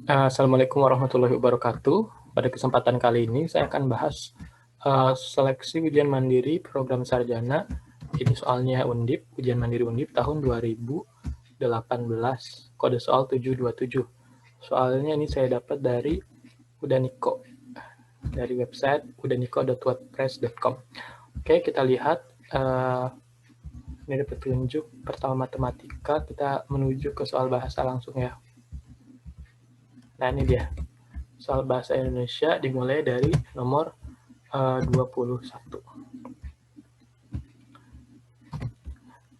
Assalamualaikum warahmatullahi wabarakatuh. Pada kesempatan kali ini saya akan bahas seleksi ujian mandiri program sarjana. Ini soalnya Undip, ujian mandiri Undip tahun 2018, kode soal 727. Soalnya ini saya dapat dari Udaniko, dari website udaniko.wordpress.com. Oke, kita lihat. Ini ada petunjuk pertama matematika, kita menuju ke soal bahasa langsung ya. Nah, ini dia. Soal bahasa Indonesia dimulai dari nomor 21.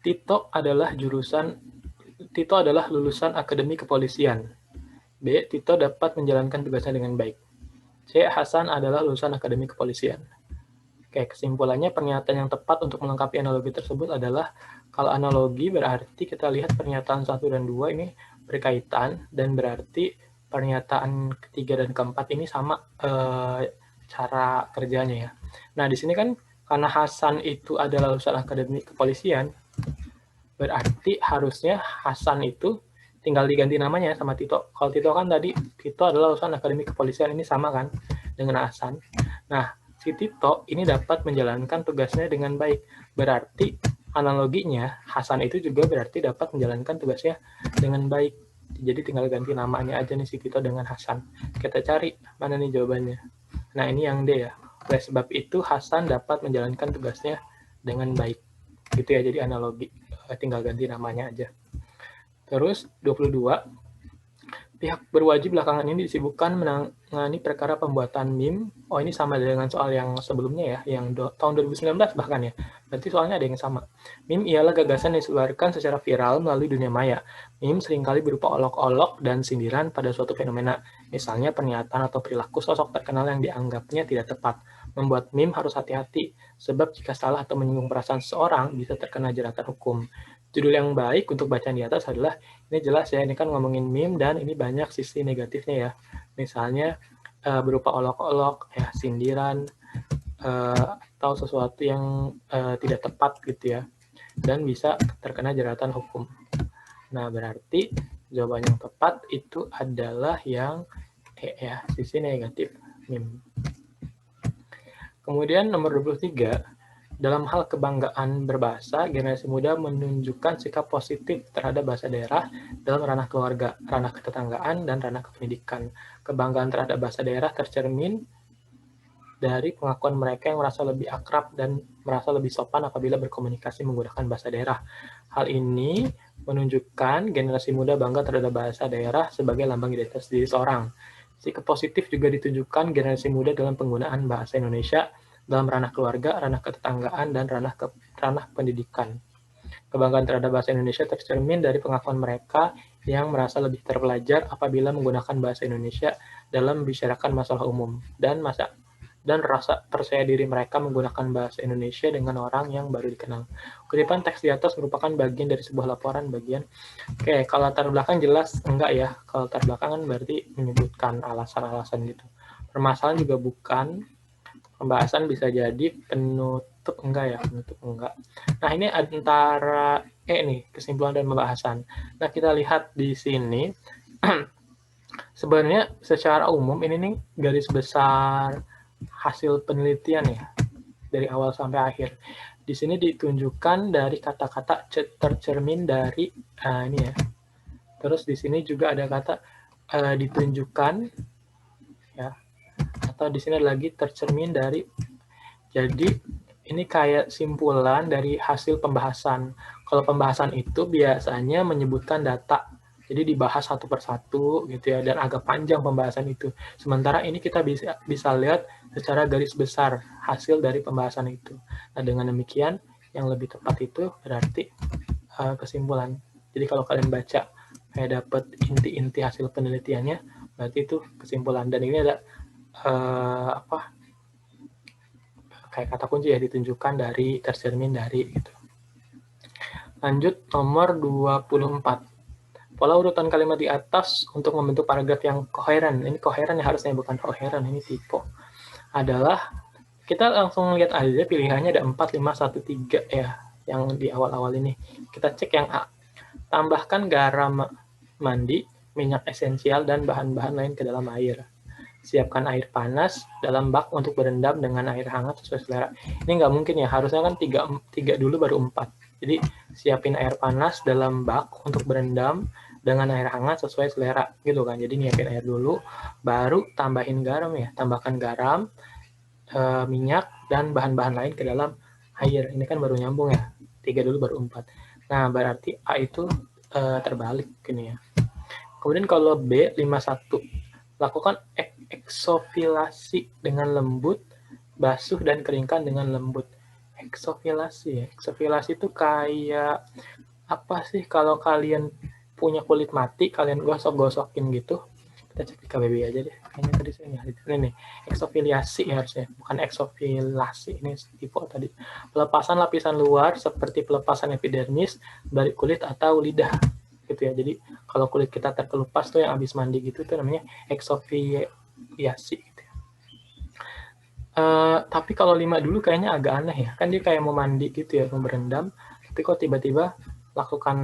Tito adalah lulusan Akademi Kepolisian. B. Tito dapat menjalankan tugasnya dengan baik. C. Hasan adalah lulusan Akademi Kepolisian. Oke, kesimpulannya pernyataan yang tepat untuk melengkapi analogi tersebut adalah kalau analogi berarti kita lihat pernyataan 1 dan 2 ini berkaitan dan berarti pernyataan ketiga dan keempat ini sama cara kerjanya ya. Nah, di sini kan karena Hasan itu adalah lulusan Akademi Kepolisian, berarti harusnya Hasan itu tinggal diganti namanya sama Tito. Kalau Tito kan tadi, Tito adalah lulusan Akademi Kepolisian, ini sama kan dengan Hasan. Nah, si Tito ini dapat menjalankan tugasnya dengan baik. Berarti analoginya, Hasan itu juga berarti dapat menjalankan tugasnya dengan baik. Jadi tinggal ganti namanya aja nih si Tito dengan Hasan. Kita cari mana nih jawabannya. Nah, ini yang D ya. Oleh sebab itu, Hasan dapat menjalankan tugasnya dengan baik. Gitu ya, jadi analogi. Tinggal ganti namanya aja. Terus, 22. Pihak berwajib belakangan ini disibukkan menangani perkara pembuatan meme. Oh, ini sama dengan soal yang sebelumnya ya, yang tahun 2019 bahkan ya. Berarti soalnya ada yang sama. Meme ialah gagasan yang disebarkan secara viral melalui dunia maya. Meme seringkali berupa olok-olok dan sindiran pada suatu fenomena. Misalnya pernyataan atau perilaku sosok terkenal yang dianggapnya tidak tepat. Membuat meme harus hati-hati, sebab jika salah atau menyinggung perasaan seseorang bisa terkena jeratan hukum. Judul yang baik untuk bacaan di atas adalah, ini jelas ya, ini kan ngomongin meme dan ini banyak sisi negatifnya ya. Misalnya berupa olok-olok, ya sindiran, atau sesuatu yang tidak tepat gitu ya. Dan bisa terkena jeratan hukum. Nah, berarti jawaban yang tepat itu adalah yang ya, sisi negatif meme. Kemudian nomor 23, dalam hal kebanggaan berbahasa, generasi muda menunjukkan sikap positif terhadap bahasa daerah dalam ranah keluarga, ranah ketetanggaan, dan ranah kependidikan. Kebanggaan terhadap bahasa daerah tercermin dari pengakuan mereka yang merasa lebih akrab dan merasa lebih sopan apabila berkomunikasi menggunakan bahasa daerah. Hal ini menunjukkan generasi muda bangga terhadap bahasa daerah sebagai lambang identitas diri seorang. Sikap positif juga ditunjukkan generasi muda dalam penggunaan bahasa Indonesia dalam ranah keluarga, ranah ketetanggaan, dan ranah pendidikan. Kebanggaan terhadap bahasa Indonesia tercermin dari pengakuan mereka yang merasa lebih terpelajar apabila menggunakan bahasa Indonesia dalam membicarakan masalah umum, dan rasa percaya diri mereka menggunakan bahasa Indonesia dengan orang yang baru dikenal. Kutipan teks di atas merupakan bagian dari sebuah laporan bagian. Oke, kalau latar belakang jelas enggak ya. Kalau latar belakang kan berarti menyebutkan alasan-alasan gitu. Permasalahan juga bukan. Pembahasan bisa jadi penutup enggak ya, penutup enggak. Nah, ini antara nih, kesimpulan dan pembahasan. Nah, kita lihat di sini sebenarnya secara umum ini nih garis besar hasil penelitian ya, dari awal sampai akhir. Di sini ditunjukkan dari kata-kata tercermin dari ini ya. Terus di sini juga ada kata ditunjukkan ya, atau di sini lagi tercermin dari. Jadi ini kayak simpulan dari hasil pembahasan. Kalau pembahasan itu biasanya menyebutkan data. Jadi dibahas satu persatu gitu ya, dan agak panjang pembahasan itu. Sementara ini kita bisa lihat secara garis besar hasil dari pembahasan itu. Nah, dengan demikian yang lebih tepat itu berarti kesimpulan. Jadi kalau kalian baca kayak dapat inti-inti hasil penelitiannya, berarti itu kesimpulan. Dan ini ada kayak kata kunci ya, ditunjukkan dari, tercermin dari gitu. Lanjut nomor 24. Pola urutan kalimat di atas untuk membentuk paragraf yang koheren. Ini koheren ya harusnya, bukan koheren, ini tipe. Adalah, kita langsung lihat aja pilihannya ada 4, 5, 1, 3 ya, yang di awal-awal ini. Kita cek yang A. Tambahkan garam mandi minyak esensial, dan bahan-bahan lain ke dalam air. Siapkan air panas dalam bak untuk berendam dengan air hangat sesuai selera. Ini nggak mungkin ya, harusnya kan 3 dulu baru 4. Jadi siapin air panas dalam bak untuk berendam dengan air hangat sesuai selera gitu kan. Jadi nyiapin air dulu, baru tambahin garam ya. Tambahkan garam, minyak, dan bahan-bahan lain ke dalam air. Ini kan baru nyambung ya. 3 dulu baru 4. Nah, berarti A itu terbalik gini ya. Kemudian kalau B 51, lakukan eksofilasi dengan lembut, basuh dan keringkan dengan lembut. Eksofilasi ya. Eksofilasi itu kayak apa sih, kalau kalian punya kulit mati, kalian gosok-gosokin gitu. Kita cek di KBBI aja deh. Kayaknya tadi saya nggak ini nih. Eksofiliasi ya harusnya, bukan eksofilasi. Ini tipe tadi. Pelepasan lapisan luar seperti pelepasan epidermis dari kulit atau lidah gitu ya. Jadi kalau kulit kita terkelupas tuh yang habis mandi gitu tuh namanya eksofiliasi gitu ya. Tapi kalau 5 dulu kayaknya agak aneh ya. Kan dia kayak mau mandi gitu ya, mau berendam. Tapi kok tiba-tiba lakukan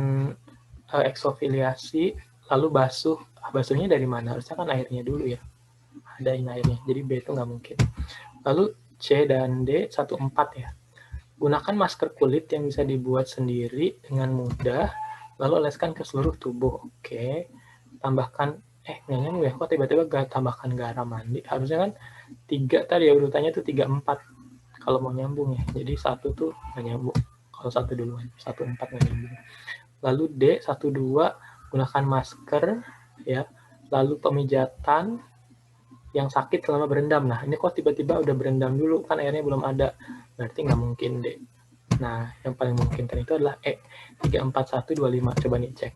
eksofiliasi lalu basuh. Basuhnya dari mana? Harusnya kan airnya dulu ya. Adain airnya. Jadi B itu nggak mungkin. Lalu C dan D 14 ya. Gunakan masker kulit yang bisa dibuat sendiri dengan mudah, lalu oleskan ke seluruh tubuh. Oke. Tambahkan, nggak nyambung ya, kok tiba-tiba tambahkan garam mandi. Harusnya kan 3 tadi ya, urutannya tuh 3, 4. Kalau mau nyambung ya. Jadi 1 tuh nggak nyambung. Kalau 1 duluan, 1, 4 nggak nyambung. Lalu D, 1, 2, gunakan masker ya. Lalu pemijatan yang sakit selama berendam. Nah, ini kok tiba-tiba udah berendam dulu, kan airnya belum ada. Berarti nggak mungkin D. Nah, yang paling mungkin kan itu adalah E, 3, 4, 1, 2, 5. Coba nih cek.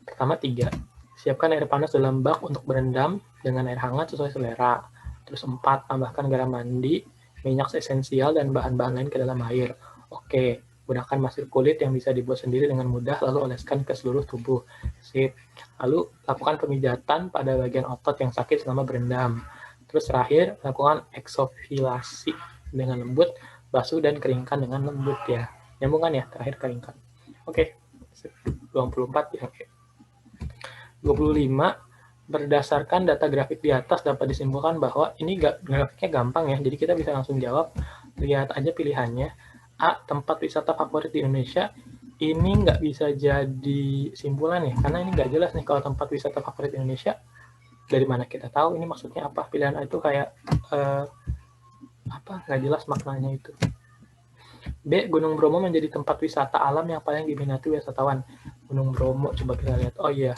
Pertama 3. Siapkan air panas dalam bak untuk berendam dengan air hangat sesuai selera. Terus 4. Tambahkan garam mandi, minyak esensial, dan bahan-bahan lain ke dalam air. Oke. Gunakan masker kulit yang bisa dibuat sendiri dengan mudah, lalu oleskan ke seluruh tubuh. Sip. Lalu lakukan pemijatan pada bagian otot yang sakit selama berendam. Terus terakhir, lakukan eksofilasi dengan lembut, basuh dan keringkan dengan lembut ya. Nyambung kan ya? Terakhir keringkan. Oke. 24 ya. 25. Berdasarkan data grafik di atas dapat disimpulkan bahwa ini grafiknya gampang ya. Jadi kita bisa langsung jawab. Lihat aja pilihannya. A, tempat wisata favorit di Indonesia. Ini nggak bisa jadi simpulan ya, karena ini nggak jelas nih kalau tempat wisata favorit Indonesia. Dari mana kita tahu ini maksudnya apa? Pilihan A itu kayak nggak jelas maknanya itu. B, Gunung Bromo menjadi tempat wisata alam yang paling diminati wisatawan. Gunung Bromo, coba kita lihat. Oh iya,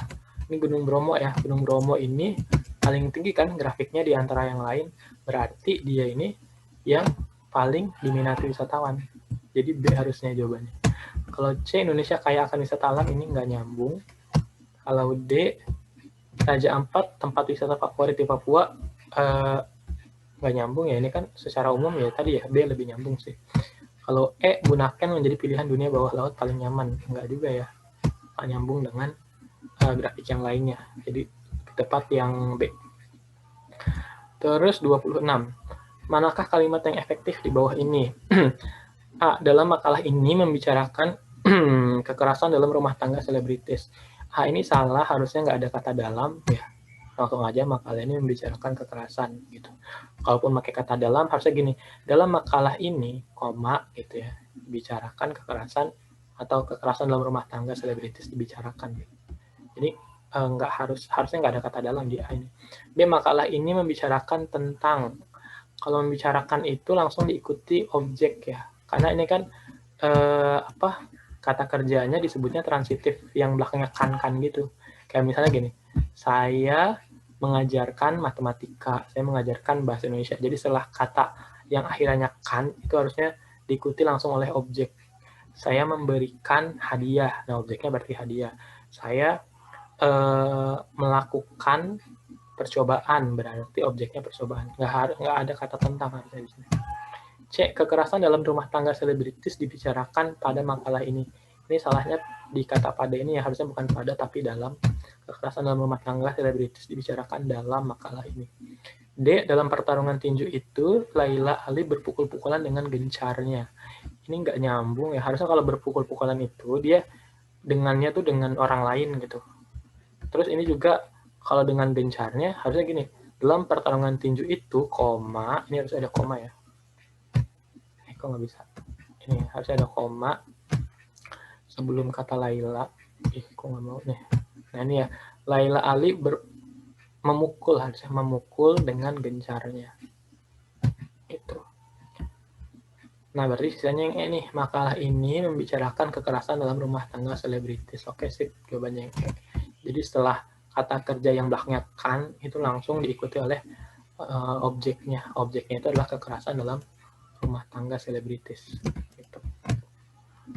ini Gunung Bromo ya. Gunung Bromo ini paling tinggi kan grafiknya di antara yang lain. Berarti dia ini yang paling diminati wisatawan. Jadi B harusnya jawabannya. Kalau C, Indonesia kaya akan wisata alam, ini nggak nyambung. Kalau D, Raja Ampat, tempat wisata favorit di Papua, nggak nyambung ya. Ini kan secara umum ya tadi ya, B lebih nyambung sih. Kalau E, Bunaken menjadi pilihan dunia bawah laut paling nyaman. Nggak juga ya. Nggak nyambung dengan grafik yang lainnya. Jadi tepat yang B. Terus 26. Manakah kalimat yang efektif di bawah ini? A, dalam makalah ini membicarakan kekerasan dalam rumah tangga selebritis. A ini salah, harusnya nggak ada kata dalam ya. Langsung aja makalah ini membicarakan kekerasan gitu. Kalaupun pakai kata dalam, harusnya gini. Dalam makalah ini, koma gitu ya, bicarakan kekerasan atau kekerasan dalam rumah tangga selebritis dibicarakan. Gitu. Jadi harusnya nggak ada kata dalam di A ini. B, makalah ini membicarakan tentang. Kalau membicarakan itu langsung diikuti objek ya. Karena ini kan kata kerjanya disebutnya transitif yang belakangnya kan gitu. Kayak misalnya gini, saya mengajarkan matematika, saya mengajarkan bahasa Indonesia. Jadi setelah kata yang akhirnya kan itu harusnya diikuti langsung oleh objek. Saya memberikan hadiah, nah objeknya berarti hadiah. Saya melakukan percobaan, berarti objeknya percobaan. Nggak ada kata tentang harusnya di sini. C, kekerasan dalam rumah tangga selebritis dibicarakan pada makalah ini. Ini salahnya di kata pada ini ya, harusnya bukan pada tapi dalam. Kekerasan dalam rumah tangga selebritis dibicarakan dalam makalah ini. D, dalam pertarungan tinju itu, Laila Ali berpukul-pukulan dengan gencarnya. Ini nggak nyambung ya, harusnya kalau berpukul-pukulan itu, dia dengannya tuh dengan orang lain gitu. Terus ini juga kalau dengan gencarnya harusnya gini, dalam pertarungan tinju itu, koma, ini harus ada koma ya. Kok nggak bisa? Ini harus ada koma sebelum kata Laila. Kok nggak mau nih. Nah ini ya, Laila Ali memukul, harusnya memukul dengan gencarnya. Itu. Nah, berarti sisanya yang ini. Makalah ini membicarakan kekerasan dalam rumah tangga selebritis. Oke, sip. Jawabannya yang E. Jadi setelah kata kerja yang belakangnya kan, itu langsung diikuti oleh objeknya. Objeknya itu adalah kekerasan dalam rumah tangga selebritis. Gitu.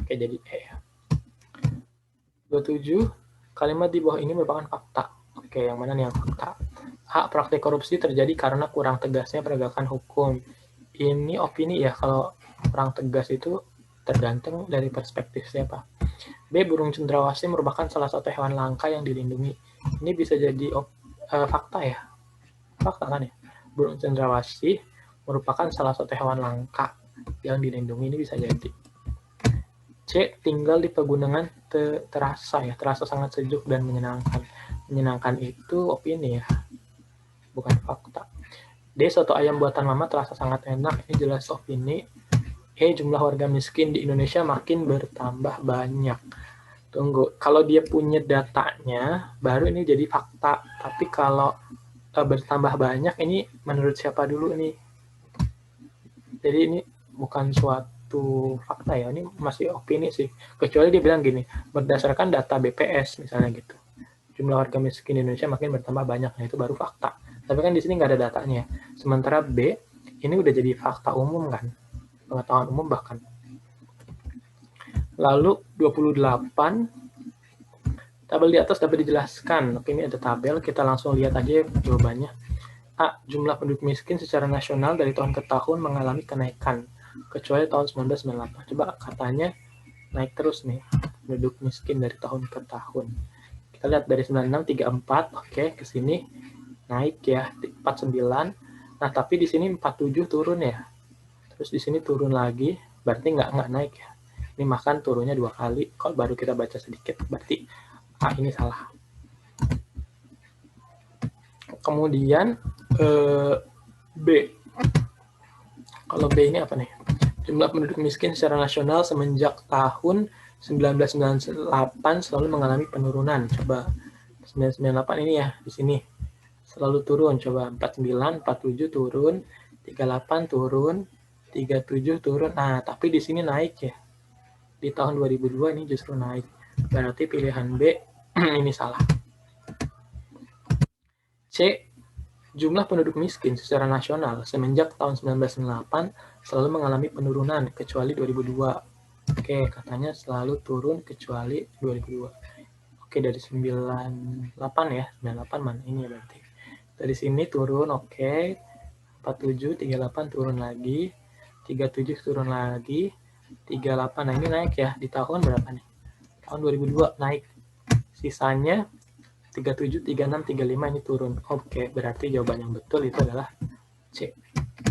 Oke, jadi E ya. 27. Kalimat di bawah ini merupakan fakta. Oke, yang mana nih yang fakta? A. Praktik korupsi terjadi karena kurang tegasnya penegakan hukum. Ini opini ya, kalau kurang tegas itu tergantung dari perspektif siapa. B. Burung cendrawasih merupakan salah satu hewan langka yang dilindungi. Ini bisa jadi fakta ya? Fakta kan ya? Burung cendrawasih merupakan salah satu hewan langka yang dilindungi, ini bisa jadi. C. Tinggal di pegunungan terasa sangat sejuk dan menyenangkan. Menyenangkan itu opini ya, bukan fakta. D. Soto ayam buatan mama terasa sangat enak, ini jelas opini. E. Jumlah warga miskin di Indonesia makin bertambah banyak. Tunggu, kalau dia punya datanya, baru ini jadi fakta. Tapi kalau bertambah banyak, ini menurut siapa dulu nih? Jadi ini bukan suatu fakta ya, ini masih opini sih. Kecuali dia bilang gini, berdasarkan data BPS misalnya gitu. Jumlah warga miskin di Indonesia makin bertambah banyak, nah itu baru fakta. Tapi kan di sini nggak ada datanya. Sementara B, ini udah jadi fakta umum kan, pengetahuan umum bahkan. Lalu 28, tabel di atas dapat dijelaskan. Oke, ini ada tabel, kita langsung lihat aja jawabannya. A. Jumlah penduduk miskin secara nasional dari tahun ke tahun mengalami kenaikan, kecuali tahun 1998. Coba katanya naik terus nih, penduduk miskin dari tahun ke tahun. Kita lihat dari 96, 34, oke, ke sini naik ya, 49. Nah, tapi di sini 47 turun ya. Terus di sini turun lagi, berarti nggak naik ya. Ini makan turunnya 2 kali, kalau baru kita baca sedikit, berarti A ini salah. Kemudian B. Kalau B ini apa nih? Jumlah penduduk miskin secara nasional semenjak tahun 1998 selalu mengalami penurunan. Coba 998 ini ya, di sini selalu turun. Coba 49, 47 turun, 38 turun, 37 turun. Nah, tapi di sini naik ya. Di tahun 2002 ini justru naik. Berarti pilihan B ini salah. C. Jumlah penduduk miskin secara nasional semenjak tahun 1998 selalu mengalami penurunan, kecuali 2002. Oke, katanya selalu turun kecuali 2002. Oke, dari 98 ya, 98 mana ini ya berarti. Dari sini turun, oke. 47, 38 turun lagi, 37 turun lagi, 38. Nah, ini naik ya, di tahun berapa nih? Tahun 2002 naik. Sisanya 37, 36, 35 ini turun. Oke, berarti jawaban yang betul itu adalah C.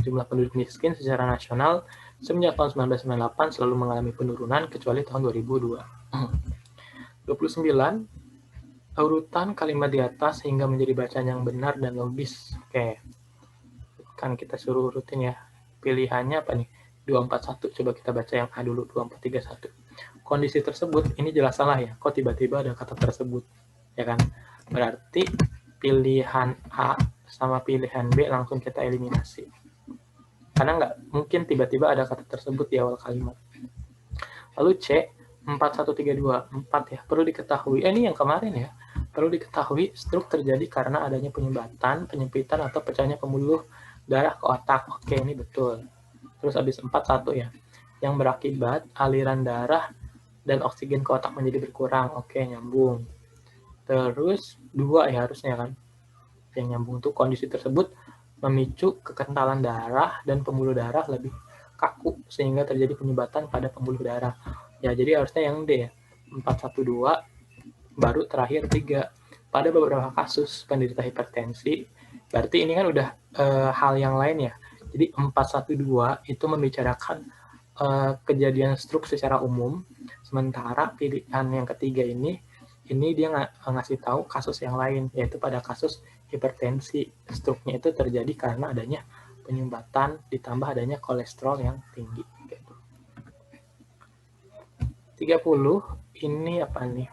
Jumlah penduduk miskin secara nasional semenjak tahun 1998 selalu mengalami penurunan kecuali tahun 2002. 29. Urutan kalimat di atas sehingga menjadi bacaan yang benar dan logis. Oke. Kan kita suruh urutin ya. Pilihannya apa nih? 241. Coba kita baca yang A dulu, 2431. Kondisi tersebut ini jelas salah ya. Kok tiba-tiba ada kata tersebut? Ya kan? Berarti pilihan A sama pilihan B langsung kita eliminasi. Karena nggak mungkin tiba-tiba ada kata tersebut di awal kalimat. Lalu C, 4132, 4 ya. Perlu diketahui, ini yang kemarin ya. Perlu diketahui struk terjadi karena adanya penyumbatan, penyempitan, atau pecahnya pembuluh darah ke otak. Oke, ini betul. Terus habis 41 ya. Yang berakibat aliran darah dan oksigen ke otak menjadi berkurang. Oke, nyambung. Terus 2 ya harusnya kan. Yang nyambung tuh kondisi tersebut memicu kekentalan darah dan pembuluh darah lebih kaku sehingga terjadi penyumbatan pada pembuluh darah. Ya, jadi harusnya yang D ya. 412 baru terakhir 3. Pada beberapa kasus penderita hipertensi, berarti ini kan udah hal yang lain ya. Jadi 412 itu membicarakan kejadian stroke secara umum, sementara pilihan yang ketiga ini ini dia ngasih tahu kasus yang lain, yaitu pada kasus hipertensi. Stroke-nya itu terjadi karena adanya penyumbatan ditambah adanya kolesterol yang tinggi. 30, ini apa nih?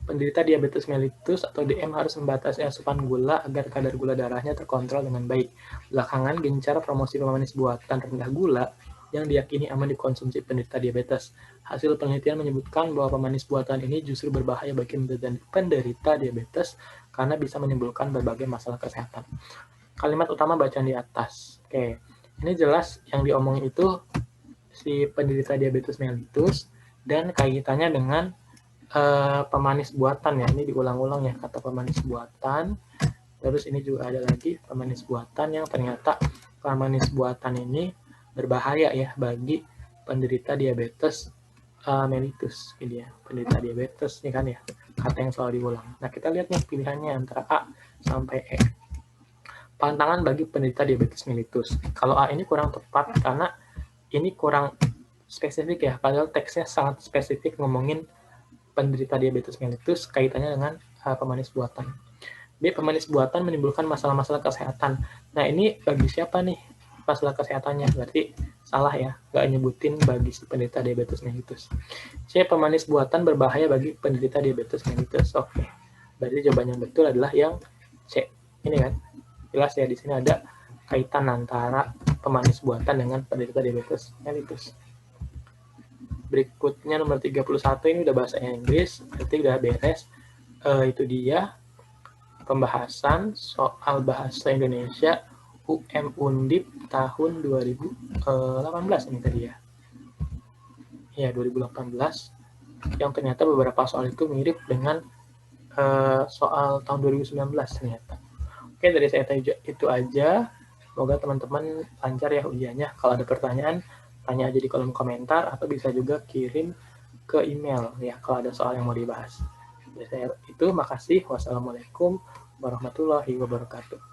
Penderita diabetes mellitus atau DM harus membatasi asupan gula agar kadar gula darahnya terkontrol dengan baik. Belakangan gencar promosi pemanis buatan rendah gula yang diyakini aman dikonsumsi penderita diabetes. Hasil penelitian menyebutkan bahwa pemanis buatan ini justru berbahaya bagi penderita diabetes karena bisa menimbulkan berbagai masalah kesehatan. Kalimat utama bacaan di atas. Oke, ini jelas yang diomongin itu si penderita diabetes mellitus dan kaitannya dengan pemanis buatan ya. Ini diulang-ulang ya, kata pemanis buatan. Terus ini juga ada lagi pemanis buatan yang ternyata pemanis buatan ini berbahaya ya bagi penderita diabetes mellitus, gitu ya. Penderita diabetes ini kan ya, kata yang selalu diulang. Nah, kita lihat nih pilihannya antara A sampai E. Pantangan bagi penderita diabetes mellitus. Kalau A ini kurang tepat karena ini kurang spesifik ya, padahal teksnya sangat spesifik ngomongin penderita diabetes mellitus kaitannya dengan pemanis buatan. B. Pemanis buatan menimbulkan masalah-masalah kesehatan. Nah, ini bagi siapa nih masalah kesehatannya? Berarti salah ya, nggak nyebutin bagi si penderita diabetes mellitus. C. Pemanis buatan berbahaya bagi penderita diabetes mellitus. Oke, berarti jawaban yang betul adalah yang C. Ini kan, jelas ya, di sini ada kaitan antara pemanis buatan dengan penderita diabetes mellitus. Berikutnya nomor 31 ini udah bahasa Inggris, berarti udah beres. Itu dia pembahasan soal bahasa Indonesia Undip tahun 2018 ini tadi ya. Ya, 2018. Yang ternyata beberapa soal itu mirip dengan soal tahun 2019 ternyata. Oke, dari saya itu aja. Semoga teman-teman lancar ya ujiannya. Kalau ada pertanyaan, tanya aja di kolom komentar atau bisa juga kirim ke email ya kalau ada soal yang mau dibahas. Dari saya itu, makasih. Wassalamualaikum warahmatullahi wabarakatuh.